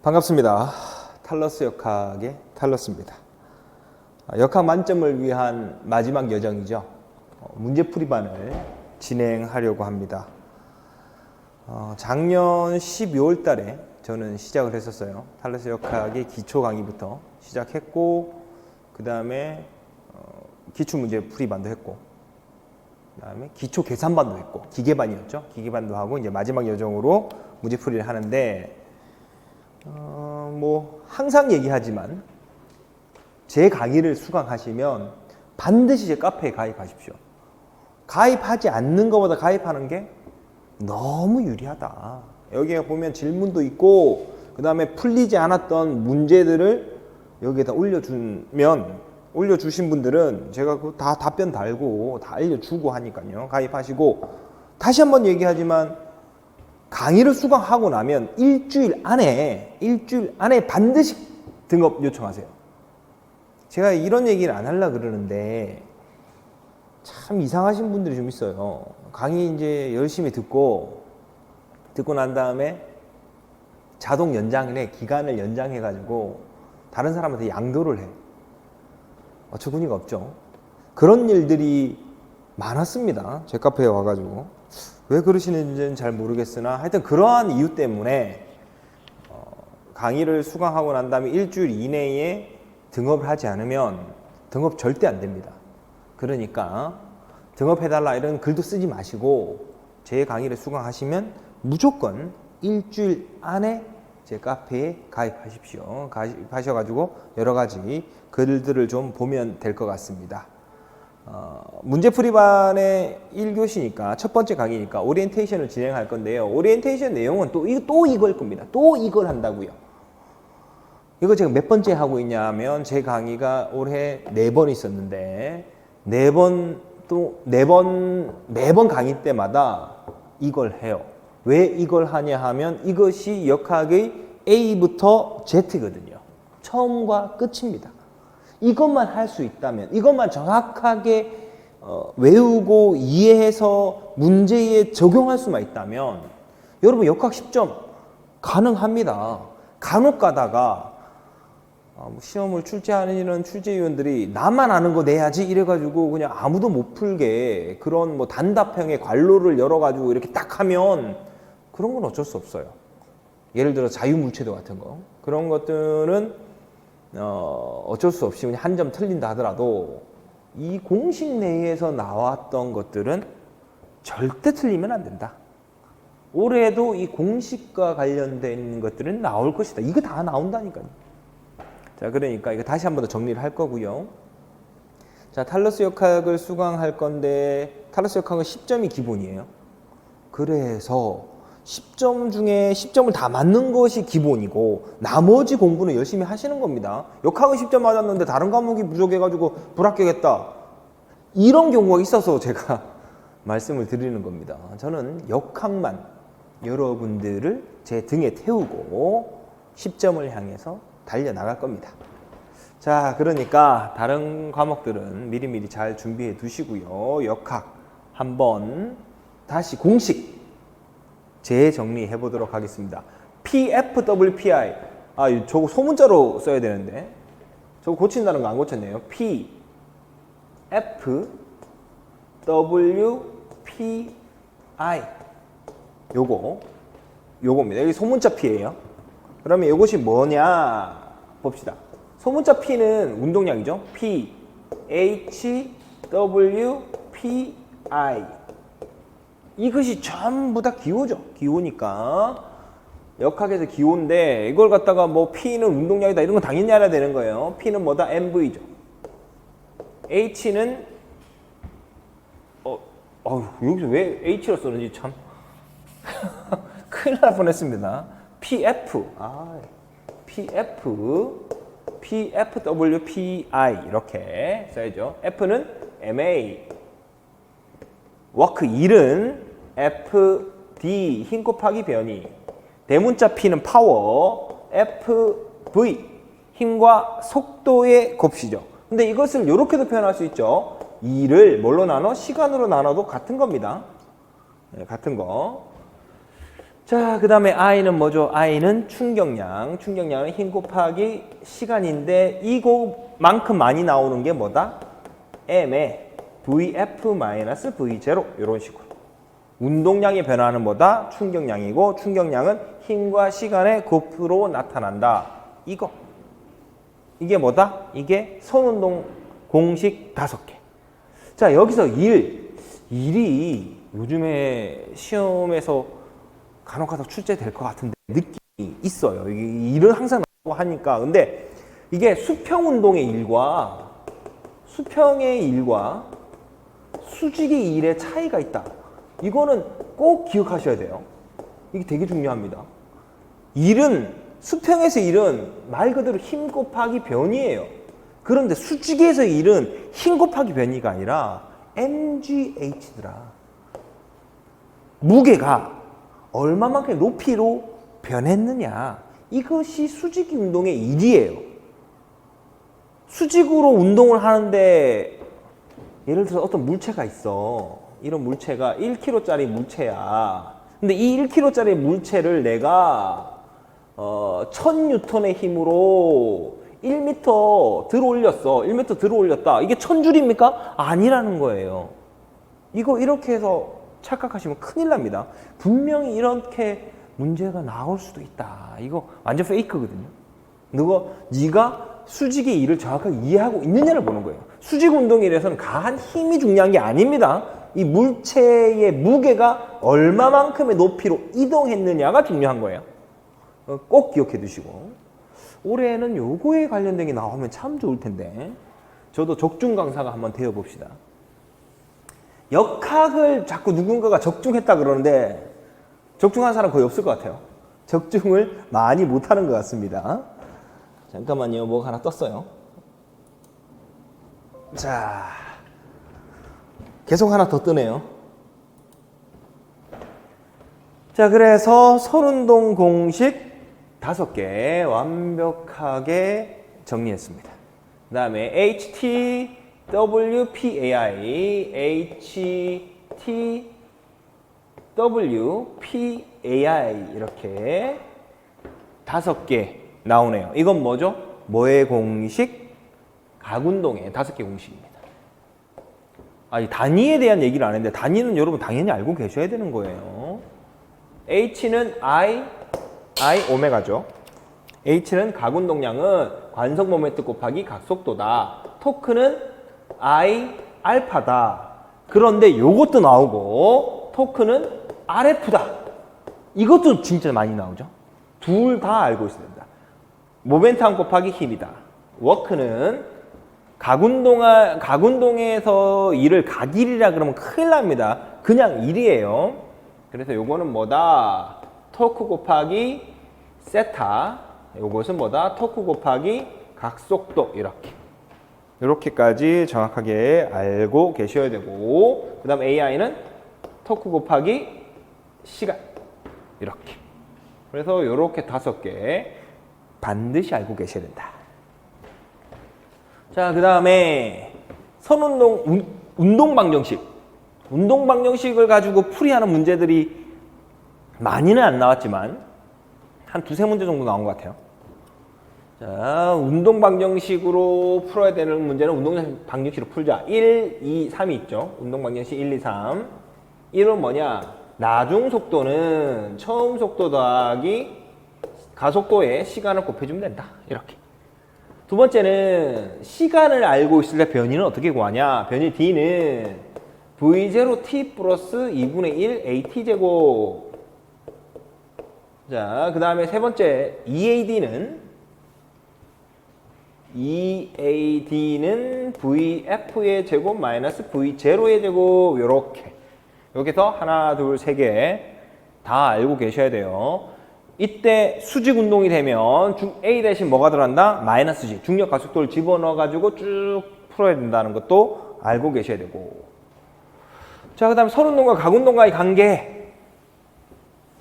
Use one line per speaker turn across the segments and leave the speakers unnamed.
반갑습니다. 탈러스 역학의 탈러스입니다. 역학 만점을 위한 마지막 여정이죠. 문제풀이반을 진행하려고 합니다. 작년 12월 달에 저는 시작을 했었어요. 탈러스 역학의 기초 강의부터 시작했고, 그 다음에 기출 문제 풀이반도 했고, 그 다음에 기초 계산반도 했고, 기계반이었죠. 기계반도 하고 이제 마지막 여정으로 문제풀이를 하는데, 뭐 항상 얘기하지만 제 강의를 수강하시면 반드시 제 카페에 가입하십시오. 가입하지 않는 것보다 가입하는 게 너무 유리하다. 여기에 보면 질문도 있고, 그 다음에 풀리지 않았던 문제들을 여기에다 올려주신 분들은 제가 그 다 답변 달고 다 알려주고 하니까요. 가입하시고, 다시 한번 얘기하지만 강의를 수강하고 나면 일주일 안에 반드시 등업 요청하세요. 제가 이런 얘기를 안 하려고 그러는데 참 이상하신 분들이 좀 있어요. 강의 이제 열심히 듣고 난 다음에 자동 연장을 해. 기간을 연장해가지고 다른 사람한테 양도를 해. 어처구니가 없죠. 그런 일들이 많았습니다. 제 카페에 와가지고. 왜 그러시는지는 잘 모르겠으나 하여튼 그러한 이유 때문에 강의를 수강하고 난 다음에 일주일 이내에 등업을 하지 않으면 등업 절대 안 됩니다. 그러니까 등업해달라 이런 글도 쓰지 마시고 제 강의를 수강하시면 무조건 일주일 안에 제 카페에 가입하십시오. 가입하셔가지고 여러 가지 글들을 좀 보면 될 것 같습니다. 문제풀이반의 1교시니까 첫 번째 강의니까 오리엔테이션을 진행할 건데요. 오리엔테이션 내용은 또 이걸 겁니다. 또 이걸 한다고요. 이거 제가 몇 번째 하고 있냐 하면 제 강의가 올해 4번 있었는데 매번 강의 때마다 이걸 해요. 왜 이걸 하냐 하면 이것이 역학의 A부터 Z거든요. 처음과 끝입니다. 이것만 할 수 있다면, 이것만 정확하게 외우고 이해해서 문제에 적용할 수만 있다면 여러분 역학 10점 가능합니다. 간혹 가다가 시험을 출제하는 출제위원들이 나만 아는 거 내야지 이래가지고 그냥 아무도 못 풀게 그런 뭐 단답형의 관로를 열어가지고 이렇게 딱 하면 그런 건 어쩔 수 없어요. 예를 들어 자유물체도 같은 거, 그런 것들은 어쩔 수 없이 그냥 한 점 틀린다 하더라도 이 공식 내에서 나왔던 것들은 절대 틀리면 안 된다. 올해도 이 공식과 관련된 것들은 나올 것이다. 이거 다 나온다니까요. 자, 그러니까 이거 다시 한 번 더 정리를 할 거고요. 자, 탈러스 역학을 수강할 건데 탈러스 역학은 10점이 기본이에요. 그래서 10점 중에 10점을 다 맞는 것이 기본이고 나머지 공부는 열심히 하시는 겁니다. 역학은 10점 맞았는데 다른 과목이 부족해가지고 불합격했다. 이런 경우가 있어서 제가 말씀을 드리는 겁니다. 저는 역학만 여러분들을 제 등에 태우고 10점을 향해서 달려나갈 겁니다. 자, 그러니까 다른 과목들은 미리미리 잘 준비해 두시고요. 역학 한번 다시 공식 재정리해 보도록 하겠습니다. PFWPI. 저거 소문자로 써야 되는데 저거 고친다는 거 안 고쳤네요. PFWPI. 요겁니다. 여기 소문자 P예요. 그러면 이것이 뭐냐 봅시다. 소문자 P는 운동량이죠. PHWPI. 이것이 전부 다 기호죠. 기호니까 역학에서 기호인데 이걸 갖다가 뭐 P는 운동량이다 이런 건 당연히 알아야 되는 거예요. P는 뭐다? MV죠. H는 여기서 왜 H로 쓰는지 참 큰일 날 뻔했습니다. PFWPI 이렇게 써야죠. F는 MA, 워크 1은 FD, 힘 곱하기 변이, 대문자 P는 파워, FV, 힘과 속도의 곱이죠. 근데 이것을 이렇게도 표현할 수 있죠. 2를 뭘로 나눠? 시간으로 나눠도 같은 겁니다. 네, 같은 거. 자, 그 다음에 I는 뭐죠? I는 충격량. 충격량은 힘 곱하기 시간인데 이거만큼 많이 나오는 게 뭐다? M의 VF-V0 이런 식으로. 운동량의 변화는 뭐다? 충격량이고 충격량은 힘과 시간의 곱으로 나타난다. 이거. 이게 뭐다? 이게 손운동 공식 5개. 자, 여기서 일이 요즘에 시험에서 간혹가다 출제될 것 같은데 느낌이 있어요. 이게 일은 항상 나오고 하니까. 근데 이게 수평 운동의 일과 수평의 일과 수직의 일의 차이가 있다. 이거는 꼭 기억하셔야 돼요. 이게 되게 중요합니다. 수평에서 일은 말 그대로 힘 곱하기 변이에요. 그런데 수직에서 일은 힘 곱하기 변이가 아니라 mgh더라. 무게가 얼마만큼 높이로 변했느냐. 이것이 수직 운동의 일이에요. 수직으로 운동을 하는데 예를 들어서 어떤 물체가 있어. 이런 물체가 1kg짜리 물체야. 근데 이 1kg짜리 물체를 내가 1000N의 힘으로 1m 들어 올렸어. 1m 들어 올렸다. 이게 1000줄입니까? 아니라는 거예요. 이거 이렇게 해서 착각하시면 큰일 납니다. 분명히 이렇게 문제가 나올 수도 있다. 이거 완전 페이크거든요. 네가 수직의 일을 정확하게 이해하고 있느냐를 보는 거예요. 수직 운동이라서는 강한 힘이 중요한 게 아닙니다. 이 물체의 무게가 얼마만큼의 높이로 이동했느냐가 중요한 거예요. 꼭 기억해 두시고. 올해는 요거에 관련된 게 나오면 참 좋을 텐데. 저도 적중 강사가 한번 되어 봅시다. 역학을 자꾸 누군가가 적중했다 그러는데 적중한 사람 거의 없을 것 같아요. 적중을 많이 못하는 것 같습니다. 잠깐만요. 뭐가 하나 떴어요. 자, 계속 하나 더 뜨네요. 자, 그래서 손운동 공식 5개 완벽하게 정리했습니다. 그 다음에 HTWPAI, HTWPAI 이렇게 5개 나오네요. 이건 뭐죠? 뭐의 공식? 각운동의 5개 공식입니다. 아니, 단위에 대한 얘기를 안 했는데 단위는 여러분 당연히 알고 계셔야 되는 거예요. H는 I 오메가죠. H는 각운동량은 관성 모멘트 곱하기 각속도다. 토크는 I 알파다. 그런데 요것도 나오고 토크는 RF다. 이것도 진짜 많이 나오죠. 둘 다 알고 있어야 된다. 모멘텀 곱하기 힘이다. 워크는 각운동에서 일을 각일이라 그러면 큰일 납니다. 그냥 일이에요. 그래서 요거는 뭐다? 토크 곱하기 세타. 요것은 뭐다? 토크 곱하기 각속도. 이렇게까지 정확하게 알고 계셔야 되고, 그 다음 AI는 토크 곱하기 시간. 이렇게. 그래서 요렇게 5개 반드시 알고 계셔야 된다. 자, 그 다음에 선운동 운동 방정식. 운동 방정식을 가지고 풀이하는 문제들이 많이는 안 나왔지만 한 2-3문제 정도 나온 것 같아요. 자, 운동 방정식으로 풀어야 되는 문제는 운동 방정식으로 풀자. 1, 2, 3이 있죠. 운동 방정식 1, 2, 3. 1은 뭐냐? 나중 속도는 처음 속도 더하기 가속도에 시간을 곱해주면 된다. 이렇게. 두 번째는 시간을 알고 있을 때 변이는 어떻게 구하냐? 변이 D는 V0T 플러스 2분의 1 AT제곱. 자, 그 다음에 세 번째 EAD는 VF의 제곱 마이너스 V0의 제곱. 요렇게. 여기서 하나, 둘, 3개 다 알고 계셔야 돼요. 이때 수직 운동이 되면 A 대신 뭐가 들어간다? 마이너스 G. 중력 가속도를 집어넣어 가지고 쭉 풀어야 된다는 것도 알고 계셔야 되고. 자, 그 다음 선운동과 각운동과의 관계.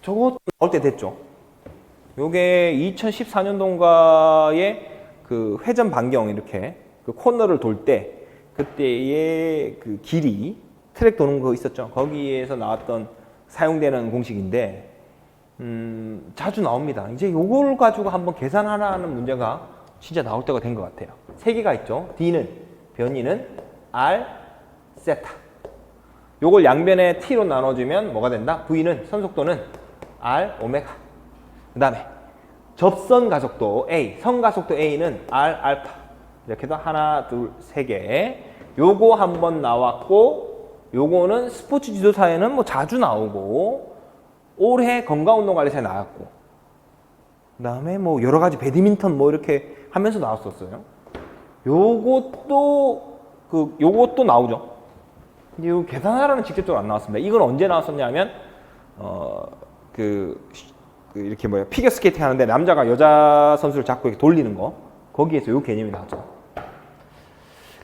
저것도 나올 때 됐죠. 요게 2014년도인가에 그 회전 반경 이렇게 그 코너를 돌 때 그때의 그 길이 트랙 도는 거 있었죠. 거기에서 나왔던 사용되는 공식인데 자주 나옵니다. 이제 요걸 가지고 한번 계산하라는 문제가 진짜 나올 때가 된 것 같아요. 세 개가 있죠. D는 변이는 R 세타. 요걸 양변에 T로 나눠주면 뭐가 된다? V는 선속도는 R 오메가. 그 다음에 접선 가속도 A, 선가속도 A는 R 알파. 이렇게 해서 하나, 둘, 세 개. 요거 한번 나왔고, 요거는 스포츠 지도사에는 뭐 자주 나오고, 올해 건강운동관리사에 나왔고, 그 다음에 뭐 여러 가지 배드민턴 뭐 이렇게 하면서 나왔었어요. 요것도 나오죠. 근데 요 계산하라는 직접적으로 안 나왔습니다. 이건 언제 나왔었냐면, 이렇게 피겨 스케이팅 하는데 남자가 여자 선수를 잡고 이렇게 돌리는 거, 거기에서 요 개념이 나왔죠.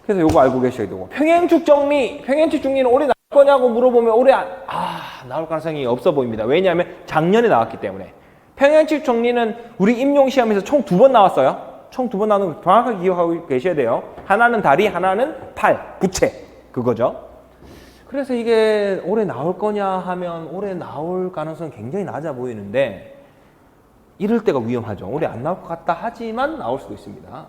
그래서 요거 알고 계셔야 되고, 평행축 정리, 평행축 정리는 올해 나올 거냐고 물어보면 올해 나올 가능성이 없어 보입니다. 왜냐하면 작년에 나왔기 때문에. 평행축 정리는 우리 임용 시험에서 총 2번 나왔어요. 총 2번 나오는 거 정확하게 기억하고 계셔야 돼요. 하나는 다리, 하나는 팔, 부채, 그거죠. 그래서 이게 올해 나올 거냐 하면 올해 나올 가능성은 굉장히 낮아 보이는데, 이럴 때가 위험하죠. 올해 안 나올 것 같다 하지만 나올 수도 있습니다.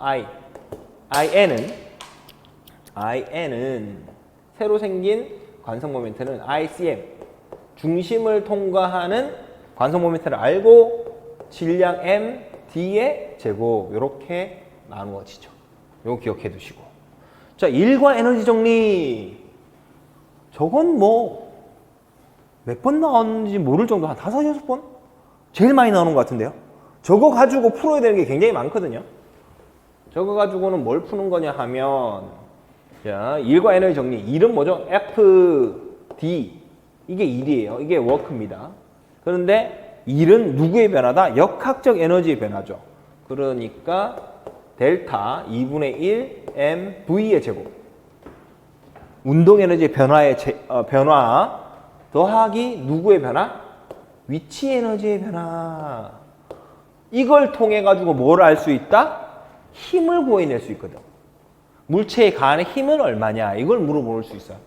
IN은 새로 생긴 관성 모멘트는 ICM, 중심을 통과하는 관성 모멘트를 알고 질량 M, D의 제곱, 이렇게 나누어지죠. 이거 기억해 두시고. 자, 일과 에너지 정리. 저건 뭐 몇 번 나왔는지 모를 정도, 한 5, 6번? 제일 많이 나오는 것 같은데요. 저거 가지고 풀어야 되는 게 굉장히 많거든요. 저거 가지고는 뭘 푸는 거냐 하면, 자, 일과 에너지 정리. 일은 뭐죠? FD. 이게 일이에요. 이게 워크입니다. 그런데 일은 누구의 변화다? 역학적 에너지의 변화죠. 그러니까 델타 2분의 1 MV의 제곱. 운동 에너지의 변화의 변화 더하기 누구의 변화? 위치 에너지의 변화. 이걸 통해 가지고 뭘 알 수 있다? 힘을 구해낼 수 있거든. 물체의 가안의 힘은 얼마냐? 이걸 물어볼 수 있어요.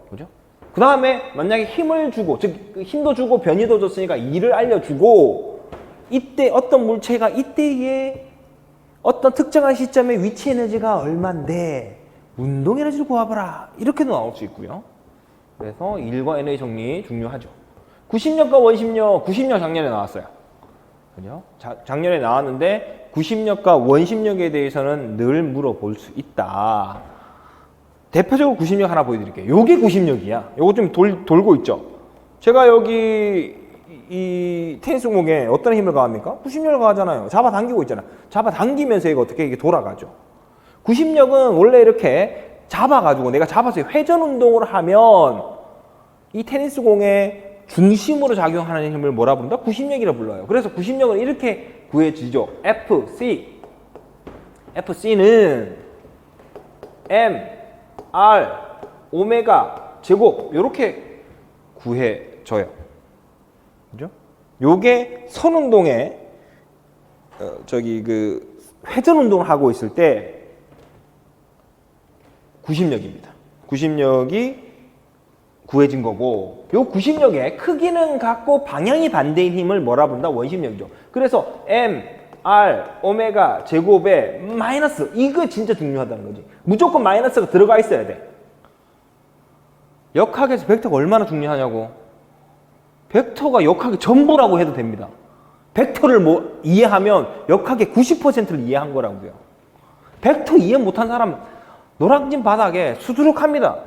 그죠? 그 다음에 만약에 힘을 주고, 즉 힘도 주고 변이도 줬으니까 일을 알려주고, 이때 어떤 물체가 이때의 어떤 특정한 시점에 위치 에너지가 얼만데 운동 에너지를 구해봐라, 이렇게도 나올 수 있고요. 그래서 일과 에너지 정리 중요하죠. 구심력과 원심력, 구심력 작년에 나왔어요. 그죠? 작년에 나왔는데 구심력과 원심력에 대해서는 늘 물어볼 수 있다. 대표적으로 구심력 하나 보여드릴게요. 요게 구심력이야. 요거 좀 돌고 있죠. 제가 여기 이 테니스 공에 어떤 힘을 가합니까? 구심력을 가하잖아요. 잡아당기고 있잖아. 잡아당기면서 이거 어떻게 이게 돌아가죠. 구심력은 원래 이렇게 잡아가지고 내가 잡아서 회전 운동을 하면 이 테니스 공의 중심으로 작용하는 힘을 뭐라 부른다? 구심력이라 불러요. 그래서 구심력은 이렇게 구해지죠. FC는 M, R, 오메가, 제곱, 이렇게 구해져요. 그죠? 요게 선운동에, 회전 운동을 하고 있을 때 구심력입니다. 구심력이 구해진 거고, 요 구심력의 크기는 같고 방향이 반대인 힘을 뭐라 부른다? 원심력이죠. 그래서 M, R, 오메가, 제곱에 마이너스, 이거 진짜 중요하다는 거지. 무조건 마이너스가 들어가 있어야 돼. 역학에서 벡터가 얼마나 중요하냐고. 벡터가 역학의 전부라고 해도 됩니다. 벡터를 이해하면 역학의 90%를 이해한 거라고요. 벡터 이해 못한 사람 노량진 바닥에 수두룩합니다.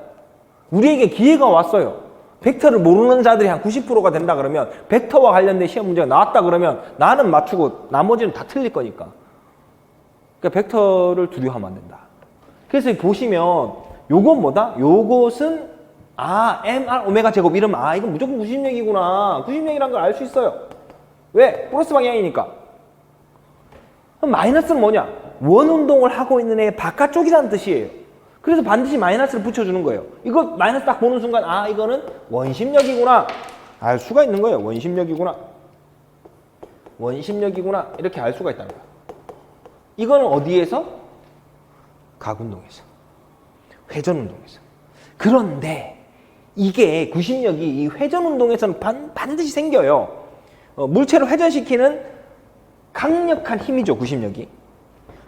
우리에게 기회가 왔어요. 벡터를 모르는 자들이 한 90%가 된다 그러면, 벡터와 관련된 시험 문제가 나왔다 그러면 나는 맞추고 나머지는 다 틀릴 거니까. 그러니까 벡터를 두려워하면 안 된다. 그래서 보시면 요건 뭐다? 요것은 M, R, 오메가 제곱 이러면 이건 무조건 구심력이구나. 구심력이란 걸 알 수 있어요. 왜? 플러스 방향이니까. 그럼 마이너스는 뭐냐? 원 운동을 하고 있는 애 바깥쪽이라는 뜻이에요. 그래서 반드시 마이너스를 붙여주는 거예요. 이거 마이너스 딱 보는 순간 이거는 원심력이구나. 알 수가 있는 거예요. 원심력이구나. 이렇게 알 수가 있다는 거예요. 이거는 어디에서? 각운동에서. 회전운동에서. 그런데 이게 구심력이 이 회전운동에서는 반드시 생겨요. 물체를 회전시키는 강력한 힘이죠, 구심력이.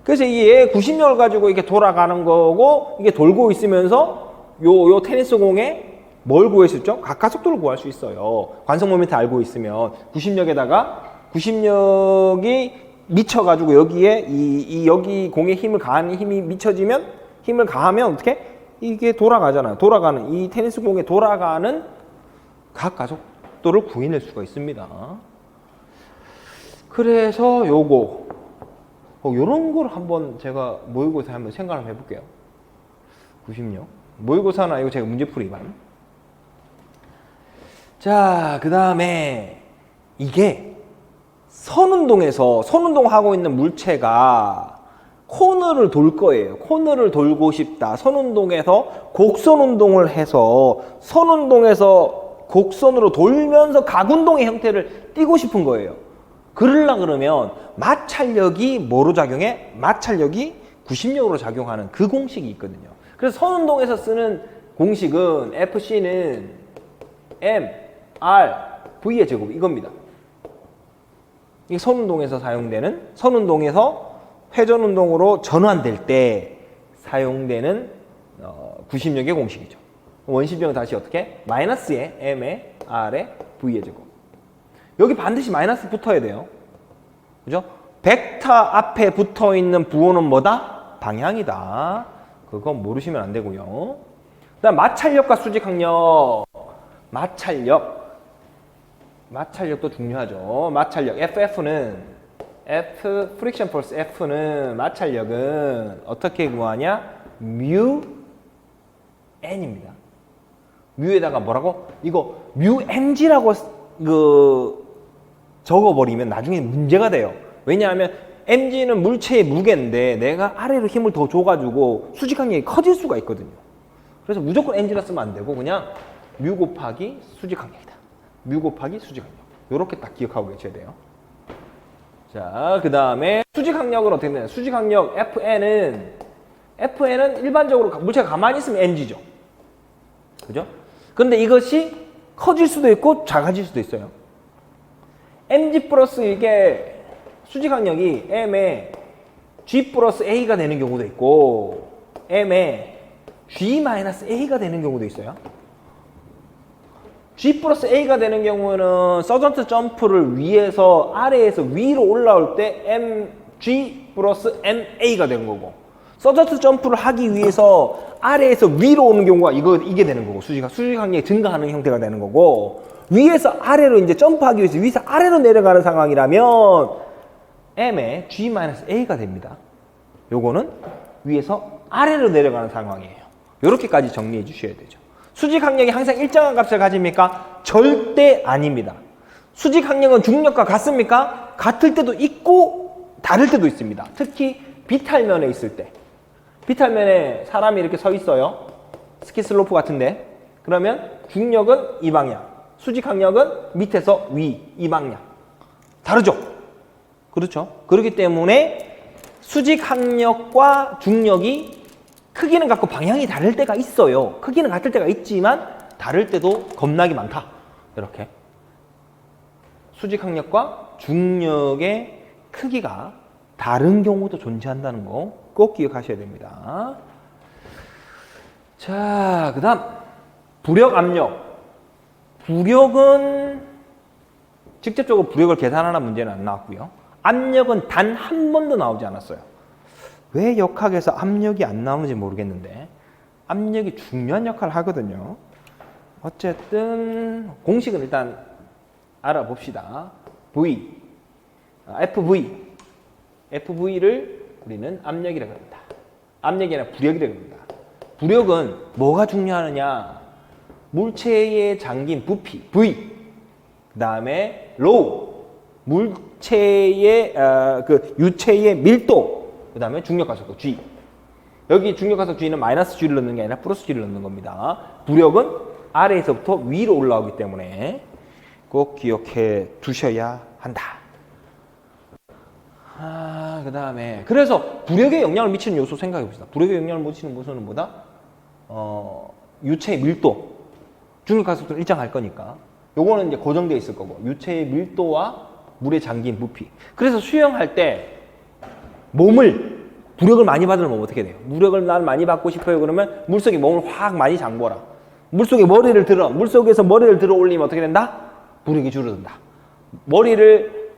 그래서 이게 구심력을 가지고 이렇게 돌아가는 거고, 이게 돌고 있으면서 요 테니스 공에 뭘 구할 수 있죠? 가속도를 구할 수 있어요. 관성 모멘트 알고 있으면 구심력에다가 구심력이 미쳐가지고 여기에 여기 공에 힘을 가하는 힘이 미쳐지면 힘을 가하면 어떻게? 이게 돌아가잖아요. 돌아가는 이 테니스 공에 돌아가는 각 가속도를 구해낼 수가 있습니다. 그래서 요거 요런 걸 한번 제가 모의고사 한번 생각을 해볼게요. 구심력 모의고사나 이거 제가 문제풀이만. 자, 그 다음에 이게 선운동에서 선운동하고 있는 물체가 코너를 돌 거예요. 코너를 돌고 싶다. 선운동에서 곡선운동을 해서 선운동에서 곡선으로 돌면서 각운동의 형태를 띠고 싶은 거예요. 그러려 그러면 마찰력이 뭐로 작용해? 마찰력이 구심력으로 작용하는 그 공식이 있거든요. 그래서 선운동에서 쓰는 공식은 FC는 M, R, V의 제곱 이겁니다. 이게 선운동에서 사용되는, 선운동에서 회전운동으로 전환될 때 사용되는 구심력의 공식이죠. 원심력은 다시 어떻게? 마이너스에 M에 R에 V의 제곱. 여기 반드시 마이너스 붙어야 돼요. 그죠? 벡터 앞에 붙어 있는 부호는 뭐다? 방향이다. 그건 모르시면 안 되고요. 그다음 마찰력과 수직항력. 마찰력도 중요하죠. 마찰력 FF는 프릭션 포스 F는 마찰력은 어떻게 구하냐? 뮤 N입니다. 뮤에다가 뭐라고? 이거 뮤 mg라고 적어버리면 나중에 문제가 돼요. 왜냐하면 mg는 물체의 무게인데 내가 아래로 힘을 더 줘가지고 수직항력이 커질 수가 있거든요. 그래서 무조건 mg라 쓰면 안 되고 그냥 뮤 곱하기 수직항력이다. 뮤 곱하기 수직항력. 이렇게 딱 기억하고 계셔야 돼요. 자, 그 다음에 수직항력은 어떻게 되나요? 수직항력 FN은 일반적으로 물체가 가만히 있으면 mg죠. 그죠? 근데 이것이 커질 수도 있고 작아질 수도 있어요. mg 플러스 이게 수직항력이 m에 g 플러스 a가 되는 경우도 있고 m에 g 마이너스 a가 되는 경우도 있어요. g 플러스 a가 되는 경우는 서전트 점프를 위에서 아래에서 위로 올라올 때 mg 플러스 ma가 되는 거고, 서전트 점프를 하기 위해서 아래에서 위로 오는 경우가 이게 되는 거고, 수직항력이 증가하는 형태가 되는 거고, 위에서 아래로 이제 점프하기 위해서 위에서 아래로 내려가는 상황이라면 m의 g-a가 됩니다. 요거는 위에서 아래로 내려가는 상황이에요. 요렇게까지 정리해 주셔야 되죠. 수직항력이 항상 일정한 값을 가집니까? 절대 아닙니다. 수직항력은 중력과 같습니까? 같을 때도 있고 다를 때도 있습니다. 특히 비탈면에 있을 때. 비탈면에 사람이 이렇게 서 있어요. 스키 슬로프 같은데. 그러면 중력은 이 방향. 수직항력은 밑에서 위, 이 방향. 다르죠? 그렇죠? 그렇기 때문에 수직항력과 중력이 크기는 같고 방향이 다를 때가 있어요. 크기는 같을 때가 있지만 다를 때도 겁나게 많다. 이렇게. 수직항력과 중력의 크기가 다른 경우도 존재한다는 거 꼭 기억하셔야 됩니다. 자, 그 다음 부력, 압력. 부력은 직접적으로 부력을 계산하는 문제는 안 나왔고요. 압력은 단 한 번도 나오지 않았어요. 왜 역학에서 압력이 안 나오는지 모르겠는데 압력이 중요한 역할을 하거든요. 어쨌든 공식은 일단 알아봅시다. FV를 우리는 압력이라고 합니다. 압력이 아니라 부력이라고 합니다. 부력은 뭐가 중요하느냐? 물체에 잠긴 부피, V. 그 다음에 로우, 물체의 유체의 밀도. 그 다음에 중력가속도 G. 여기 중력가속 G는 마이너스 G를 넣는 게 아니라 플러스 G를 넣는 겁니다. 부력은 아래에서부터 위로 올라오기 때문에 꼭 기억해 두셔야 한다. 그 다음에 그래서 부력에 영향을 미치는 요소 생각해 봅시다. 부력에 영향을 미치는 요소는 뭐다? 유체의 밀도. 중력가속도는 일정할 거니까. 요거는 이제 고정되어 있을 거고, 유체의 밀도와 물에 잠긴 부피. 그래서 수영할 때 몸을 부력을 많이 받으면 어떻게 돼요? 무력을 난 많이 받고 싶어요. 그러면 물속에 몸을 확 많이 잠궈라. 물속에 머리를 들어. 물속에서 머리를 들어 올리면 어떻게 된다? 부력이 줄어든다. 머리를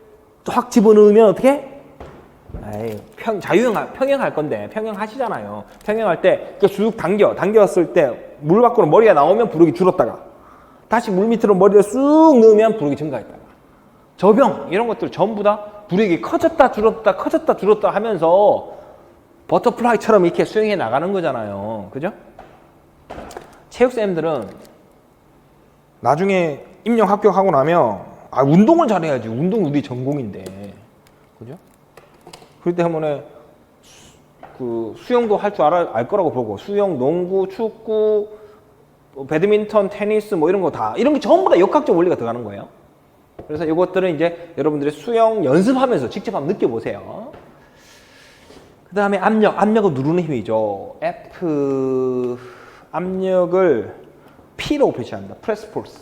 확 집어넣으면 어떻게? 에이, 평영할 건데 평영하시잖아요. 평영할 때 쑥 당겼을 때 물 밖으로 머리가 나오면 부력이 줄었다가 다시 물 밑으로 머리를 쑥 넣으면 부력이 증가했다가 저병 이런 것들 전부 다 부력이 커졌다 줄었다 하면서 버터플라이처럼 이렇게 수영해 나가는 거잖아요. 그죠? 체육쌤들은 나중에 임용 합격하고 나면 운동을 잘해야지. 운동 우리 전공인데. 그죠? 그렇기 때문에 그 수영도 할 줄 알 거라고 보고 수영, 농구, 축구, 배드민턴, 테니스 뭐 이런 거 다 이런 게 전부 다 역학적 원리가 들어가는 거예요. 그래서 이것들은 이제 여러분들이 수영 연습하면서 직접 한번 느껴보세요. 그 다음에 압력을 누르는 힘이죠. F 압력을 P로 표시합니다. 프레스 포스.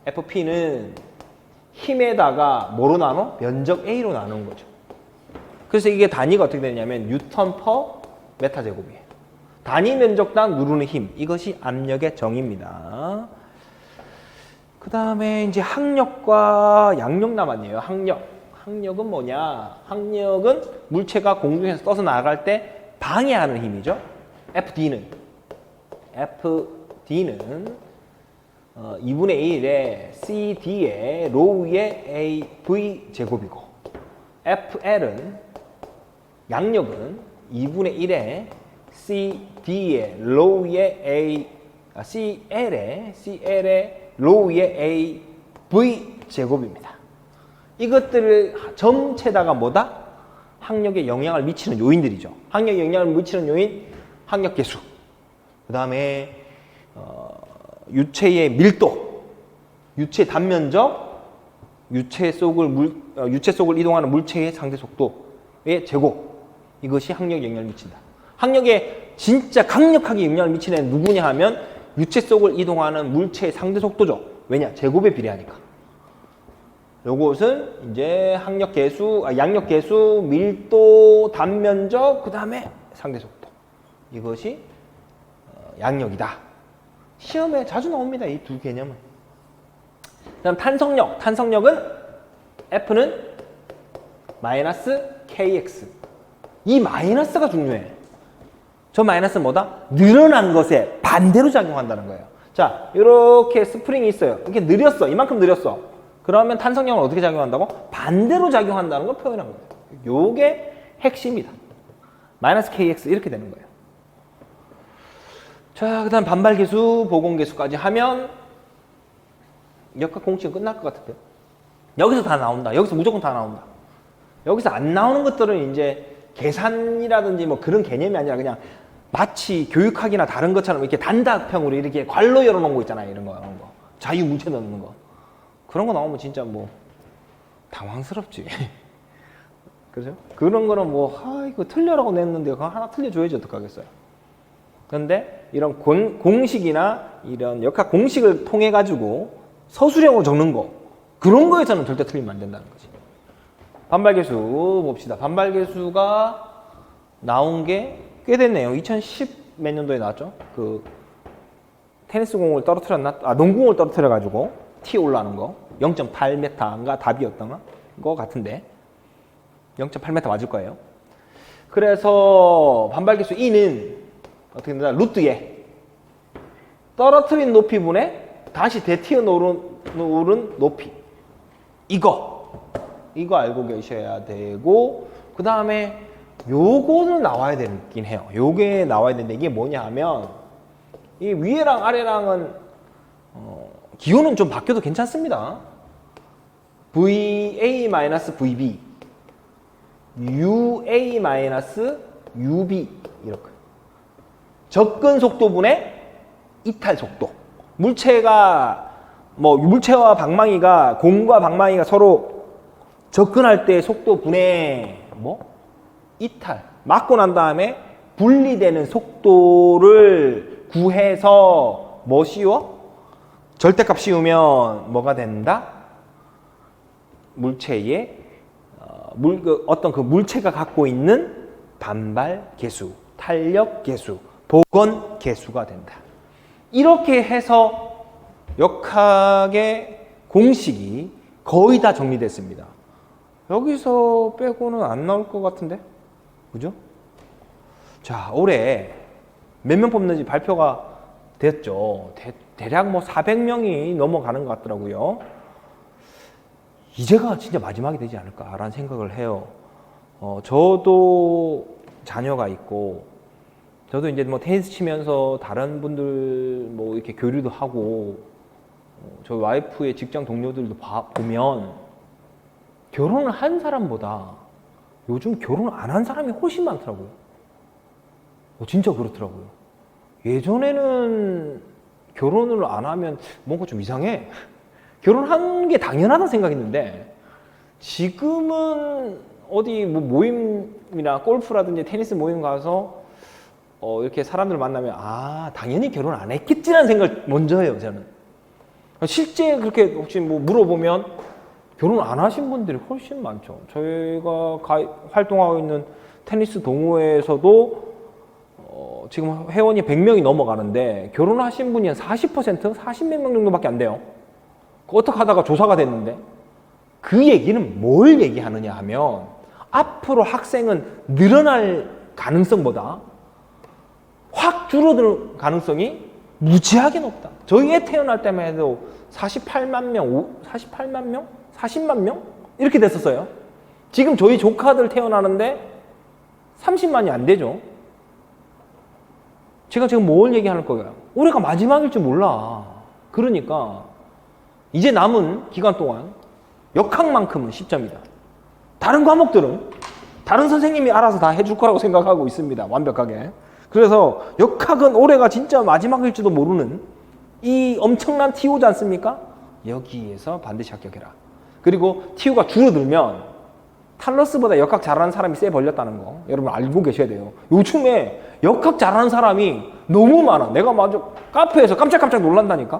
FP는 힘에다가 뭐로 나눠? 면적 A로 나누는 거죠. 그래서 이게 단위가 어떻게 되냐면 뉴턴 퍼 메타 제곱이에요. 단위 면적당 누르는 힘. 이것이 압력의 정의입니다. 그 다음에 이제 항력과 양력 남았네요. 항력은 뭐냐? 항력은 물체가 공중에서 떠서 나갈 때 방해하는 힘이죠. FD는 2분의 1의 CD의 로우의 AV 제곱이고 FL은 양력은 2분의 1의 CD의 로우의 CL의 로우의 AV 제곱입니다. 이것들을 전체다가 뭐다? 항력에 영향을 미치는 요인들이죠. 항력에 영향을 미치는 요인, 항력 계수. 그 다음에 유체의 밀도, 유체 단면적, 유체 속을 이동하는 물체의 상대 속도의 제곱. 이것이 항력에 영향을 미친다. 항력에 진짜 강력하게 영향을 미치는 애는 누구냐 하면 유체 속을 이동하는 물체의 상대 속도죠. 왜냐? 제곱에 비례하니까. 요것은 이제 양력 계수, 밀도, 단면적, 그 다음에 상대 속도. 이것이 양력이다. 시험에 자주 나옵니다. 이 두 개념은. 그 다음 탄성력은 F는 마이너스 KX. 이 마이너스가 중요해. 저 마이너스는 뭐다? 늘어난 것에 반대로 작용한다는 거예요. 자, 이렇게 스프링이 있어요. 이렇게 느렸어. 이만큼 느렸어. 그러면 탄성력은 어떻게 작용한다고? 반대로 작용한다는 걸 표현한 거예요. 요게 핵심이다. 마이너스 KX 이렇게 되는 거예요. 자, 그 다음 반발계수, 보공계수까지 하면 역학 공식은 끝날 것 같은데요. 여기서 다 나온다. 여기서 무조건 다 나온다. 여기서 안 나오는 것들은 이제 계산이라든지 뭐 그런 개념이 아니라 그냥 마치 교육학이나 다른 것처럼 이렇게 단답형으로 이렇게 괄로 열어놓은 거 있잖아요. 이런 거. 자유문체 넣는 거. 그런 거 나오면 진짜 뭐 당황스럽지. 그죠? 그런 거는 이거 틀려라고 냈는데 그거 하나 틀려줘야지 어떡하겠어요. 그런데 이런 공식이나 이런 역학 공식을 통해 가지고 서술형으로 적는 거 그런 거에서는 절대 틀리면 안 된다는 거지. 반발계수 봅시다. 반발계수가 나온 게 꽤 됐네요. 2010 몇 년도에 나왔죠. 그 테니스 공을 농구공을 떨어뜨려 가지고 티 올라가는 거 0.8m인가 답이었던 거 같은데 0.8m 맞을 거예요. 그래서 반발계수 E는 어떻게 된다? 루트에 떨어뜨린 높이분에 다시 되튀어오른 높이. 이거 알고 계셔야 되고, 그 다음에 요거는 나와야 되긴 해요. 요게 나와야 되는데 이게 뭐냐 하면 이 위에랑 아래랑은 기호는 좀 바뀌어도 괜찮습니다. VA-VB UA-UB 이렇게 접근 속도분의 이탈 속도. 물체와 공과 방망이가 서로 접근할 때 속도 분의 이탈. 맞고 난 다음에 분리되는 속도를 구해서 뭐 씌워? 절대값 씌우면 뭐가 된다? 물체의 어떤 그 물체가 갖고 있는 반발 계수, 탄력 계수, 복원 계수가 된다. 이렇게 해서 역학의 공식이 거의 다 정리됐습니다. 여기서 빼고는 안 나올 것 같은데? 그죠? 자, 올해 몇 명 뽑는지 발표가 됐죠. 대략 뭐 400명이 넘어가는 것 같더라고요. 이제가 진짜 마지막이 되지 않을까라는 생각을 해요. 저도 자녀가 있고, 저도 이제 뭐 테니스 치면서 다른 분들 뭐 이렇게 교류도 하고, 저희 와이프의 직장 동료들도 보면 결혼을 한 사람보다 요즘 결혼을 안 한 사람이 훨씬 많더라고요. 진짜 그렇더라고요. 예전에는 결혼을 안 하면 뭔가 좀 이상해. 결혼한 게 당연하다 생각했는데 지금은 어디 뭐 모임이나 골프라든지 테니스 모임 가서 이렇게 사람들 만나면 당연히 결혼 안 했겠지라는 생각을 먼저 해요. 저는 실제 그렇게 혹시 뭐 물어보면 결혼 안 하신 분들이 훨씬 많죠. 저희가 활동하고 있는 테니스 동호회에서도 지금 회원이 100명이 넘어가는데 결혼하신 분이 한 40%? 40몇 명 정도밖에 안 돼요. 어떻게 하다가 조사가 됐는데, 그 얘기는 뭘 얘기하느냐 하면 앞으로 학생은 늘어날 가능성보다 확 줄어들 가능성이 무지하게 높다. 저희 애 태어날 때만 해도 48만 명, 48만 명? 40만 명? 이렇게 됐었어요. 지금 저희 조카들 태어나는데 30만이 안 되죠. 제가 지금 뭘 얘기하는 거예요? 올해가 마지막일 줄 몰라. 그러니까 이제 남은 기간 동안 역학만큼은 10점이다. 다른 과목들은 다른 선생님이 알아서 다 해줄 거라고 생각하고 있습니다. 완벽하게. 그래서 역학은 올해가 진짜 마지막일지도 모르는 이 엄청난 TO지 않습니까? 여기에서 반드시 합격해라. 그리고 TO가 줄어들면 탈러스보다 역학 잘하는 사람이 세 벌렸다는 거 여러분 알고 계셔야 돼요. 요즘에 역학 잘하는 사람이 너무 많아. 내가 맞아 카페에서 깜짝깜짝 놀란다니까.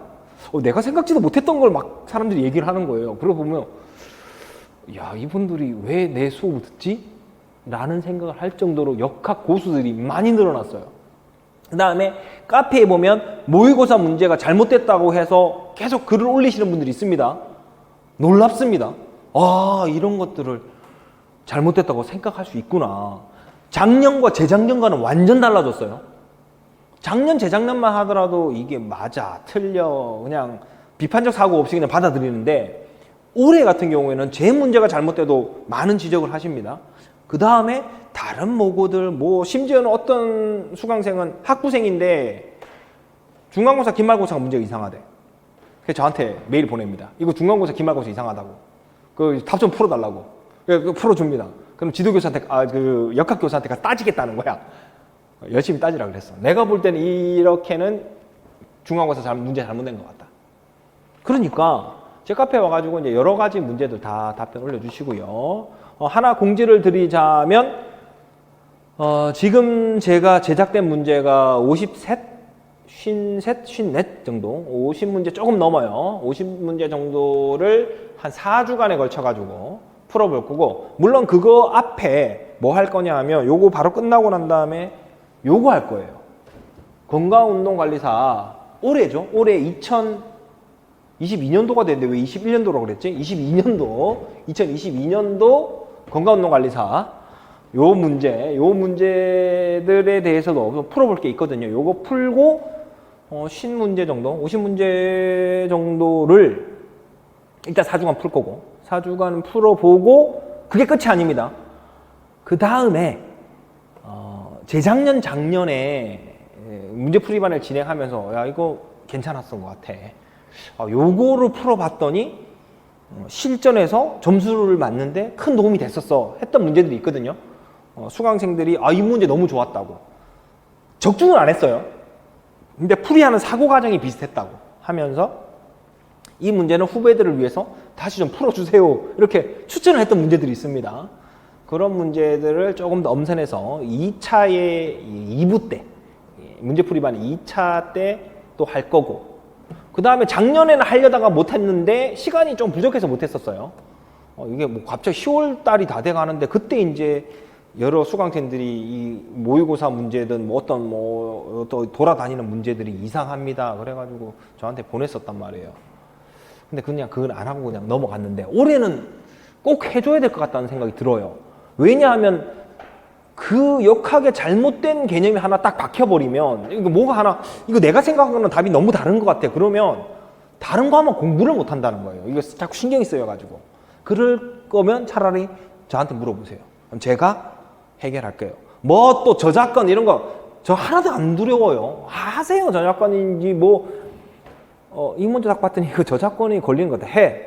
내가 생각지도 못했던 걸 막 사람들이 얘기를 하는 거예요. 그러고 보면 야, 이분들이 왜 내 수업을 듣지? 라는 생각을 할 정도로 역학 고수들이 많이 늘어났어요. 그 다음에 카페에 보면 모의고사 문제가 잘못됐다고 해서 계속 글을 올리시는 분들이 있습니다. 놀랍습니다. 이런 것들을 잘못됐다고 생각할 수 있구나. 작년과 재작년과는 완전 달라졌어요. 작년, 재작년만 하더라도 이게 맞아, 틀려, 그냥 비판적 사고 없이 그냥 받아들이는데 올해 같은 경우에는 제 문제가 잘못돼도 많은 지적을 하십니다. 그 다음에 다른 모고들, 심지어는 어떤 수강생은 학부생인데 중간고사, 기말고사가 문제가 이상하대. 그래서 저한테 메일 보냅니다. 이거 중간고사, 기말고사 이상하다고. 그 답 좀 풀어달라고. 풀어줍니다. 그럼 지도교사한테, 그 역학교사한테 가서 따지겠다는 거야. 열심히 따지라 그랬어. 내가 볼 때는 이렇게는 중간고사 문제 잘못된 것 같다. 그러니까 제 카페에 와가지고 이제 여러 가지 문제들 다 답변 올려주시고요. 하나 공지를 드리자면, 지금 제가 제작된 문제가 53, 54 정도, 50문제 조금 넘어요. 50문제 정도를 한 4주간에 걸쳐가지고 풀어볼 거고, 물론 그거 앞에 뭐 할 거냐 하면 요거 바로 끝나고 난 다음에 요거 할 거예요. 건강운동관리사 올해죠. 올해 2022년도가 됐는데 왜 21년도라고 그랬지? 2022년도 건강운동관리사 요 문제들에 대해서도 풀어볼 게 있거든요. 요거 풀고 50문제 정도, 50문제 정도를 일단 4주간 풀 거고, 4주간 풀어보고 그게 끝이 아닙니다. 그 다음에 재작년, 작년에 문제풀이반을 진행하면서 야, 이거 괜찮았던 것 같아. 요거를 풀어봤더니 실전에서 점수를 맞는데 큰 도움이 됐었어 했던 문제들이 있거든요. 수강생들이 이 문제 너무 좋았다고. 적중은 안 했어요. 근데 풀이하는 사고 과정이 비슷했다고 하면서 이 문제는 후배들을 위해서 다시 좀 풀어주세요. 이렇게 추천을 했던 문제들이 있습니다. 그런 문제들을 조금 더 엄선해서 2차의 2부 때, 문제풀이반 2차 때 또 할 거고, 그 다음에 작년에는 하려다가 못했는데 시간이 좀 부족해서 못했었어요. 이게 뭐 갑자기 10월 달이 다 돼가는데 그때 이제 여러 수강생들이 이 모의고사 문제든 뭐 어떤 뭐 또 돌아다니는 문제들이 이상합니다. 그래가지고 저한테 보냈었단 말이에요. 근데 그냥 그건 안 하고 그냥 넘어갔는데 올해는 꼭 해줘야 될 것 같다는 생각이 들어요. 왜냐하면 그 역학의 잘못된 개념이 하나 딱 박혀버리면 이거 뭐가 하나 이거 내가 생각하는 답이 너무 다른 것 같아. 그러면 다른 거 하면 공부를 못 한다는 거예요. 이거 자꾸 신경이 쓰여가지고. 그럴 거면 차라리 저한테 물어보세요. 그럼 제가 해결할게요. 뭐 또 저작권 이런 거 저 하나도 안 두려워요. 하세요. 저작권인지 뭐 이문제 딱 봤더니 그 저작권이 걸리는 것 같아. 해.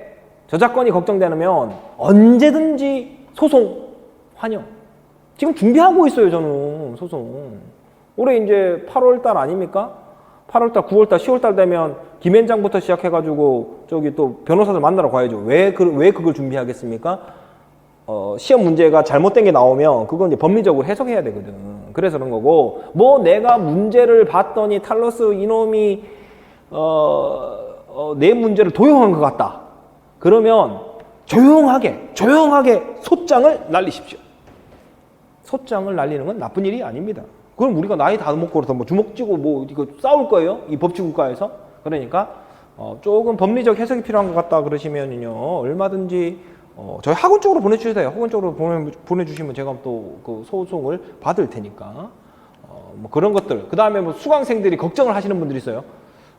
저작권이 걱정되면 언제든지 소송 환영. 지금 준비하고 있어요. 저는 소송. 올해 이제 8월달 아닙니까? 8월달, 9월달, 10월달 되면 김현장부터 시작해가지고 저기 또 변호사들 만나러 가야죠. 왜 그걸 준비하겠습니까? 시험 문제가 잘못된 게 나오면 그건 이제 법리적으로 해석해야 되거든. 그래서 그런 거고, 뭐 내가 문제를 봤더니 탈러스 이놈이 내 문제를 도용한 것 같다. 그러면 조용하게 소장을 날리십시오. 소장을 날리는 건 나쁜 일이 아닙니다. 그럼 우리가 나이 다 먹고서 뭐 주먹 쥐고 뭐 이거 싸울 거예요? 이 법치국가에서? 그러니까 조금 법리적 해석이 필요한 것 같다 그러시면요 얼마든지 저희 학원 쪽으로 보내주셔야 돼요. 학원 쪽으로 보내주시면 제가 또 그 소송을 받을 테니까 뭐 그런 것들. 그 다음에 뭐 수강생들이 걱정을 하시는 분들이 있어요.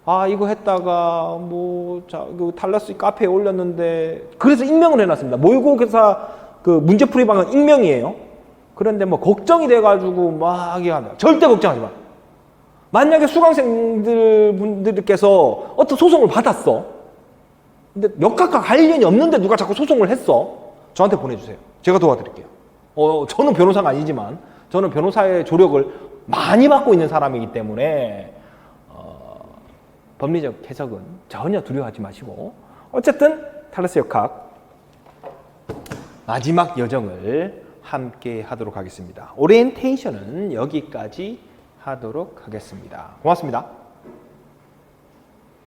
아 이거 했다가 그 탈러스 카페에 올렸는데 그래서 익명을 해놨습니다. 모의고사 그 문제풀이방은 익명이에요. 그런데 뭐 걱정이 돼가지고 막 얘기합니다. 절대 걱정하지 마. 만약에 수강생들 분들께서 어떤 소송을 받았어. 근데 역학과 관련이 없는데 누가 자꾸 소송을 했어. 저한테 보내주세요. 제가 도와드릴게요. 저는 변호사가 아니지만 저는 변호사의 조력을 많이 받고 있는 사람이기 때문에 법리적 해석은 전혀 두려워하지 마시고 어쨌든 탈러스 역학 마지막 여정을 함께 하도록 하겠습니다. 오리엔테이션은 여기까지 하도록 하겠습니다. 고맙습니다.